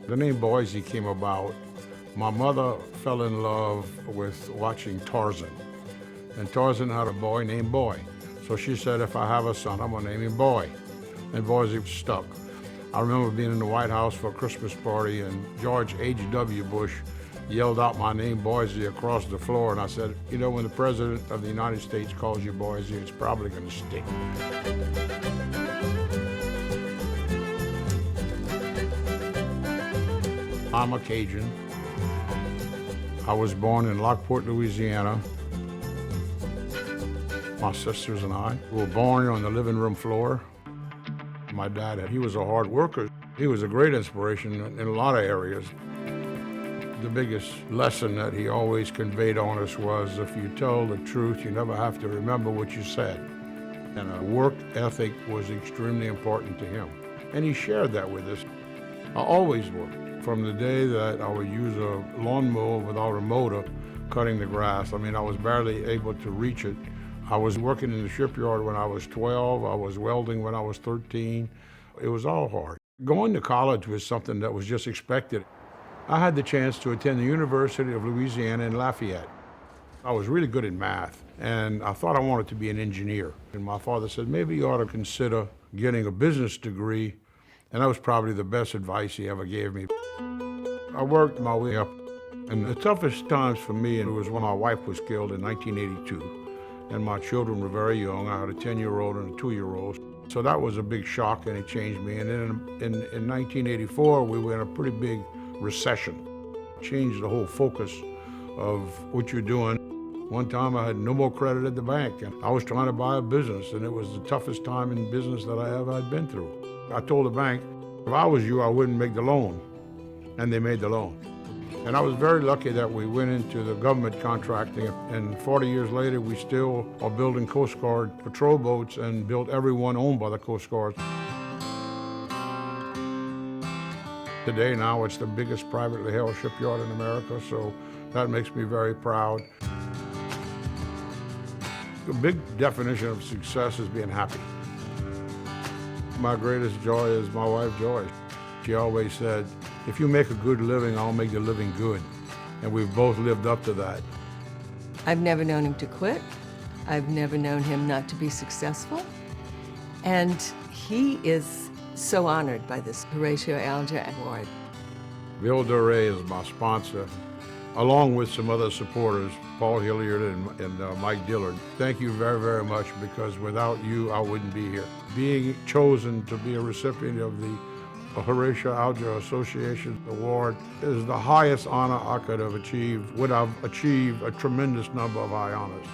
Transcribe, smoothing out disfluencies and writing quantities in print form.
The name Boysie came about. My mother fell in love with watching Tarzan. And Tarzan had a boy named Boy. So she said, if I have a son, I'm gonna name him Boy. And Boysie stuck. I remember being in the White House for a Christmas party and George H.W. Bush yelled out my name, Boysie, across the floor. And I said, you know, when the President of the United States calls you Boysie, it's probably gonna stick. I'm a Cajun. I was born in Lockport, Louisiana. My sisters and I were born on the living room floor. My dad, he was a hard worker. He was a great inspiration in a lot of areas. The biggest lesson that he always conveyed on us was, if you tell the truth, you never have to remember what you said. And a work ethic was extremely important to him. And he shared that with us. I always worked. From the day that I would use a lawnmower without a motor cutting the grass, I mean, I was barely able to reach it. I was working in the shipyard when I was 12. I was welding when I was 13. It was all hard. Going to college was something that was just expected. I had the chance to attend the University of Louisiana in Lafayette. I was really good at math, and I thought I wanted to be an engineer. And my father said, maybe you ought to consider getting a business degree. And that was probably the best advice he ever gave me. I worked my way up. And the toughest times for me, it was when my wife was killed in 1982. And my children were very young. I had a 10-year-old and a 2-year-old. So that was a big shock, and it changed me. And then in 1984, we were in a pretty big recession. It changed the whole focus of what you're doing. One time I had no more credit at the bank, and I was trying to buy a business, and it was the toughest time in business that I ever had been through. I told the bank, if I was you, I wouldn't make the loan. And they made the loan. And I was very lucky that we went into the government contracting, and 40 years later, we still are building Coast Guard patrol boats and built every one owned by the Coast Guard. Today, now, it's the biggest privately held shipyard in America, so that makes me very proud. The big definition of success is being happy. My greatest joy is my wife, Joy. She always said, if you make a good living, I'll make the living good. And we've both lived up to that. I've never known him to quit. I've never known him not to be successful. And he is so honored by this Horatio Alger Award. Bill Duray is my sponsor, along with some other supporters, Paul Hilliard and Mike Dillard. Thank you very, very much, because without you, I wouldn't be here. Being chosen to be a recipient of the Horatio Alger Association Award is the highest honor I could have achieved. Would have achieved a tremendous number of high honors.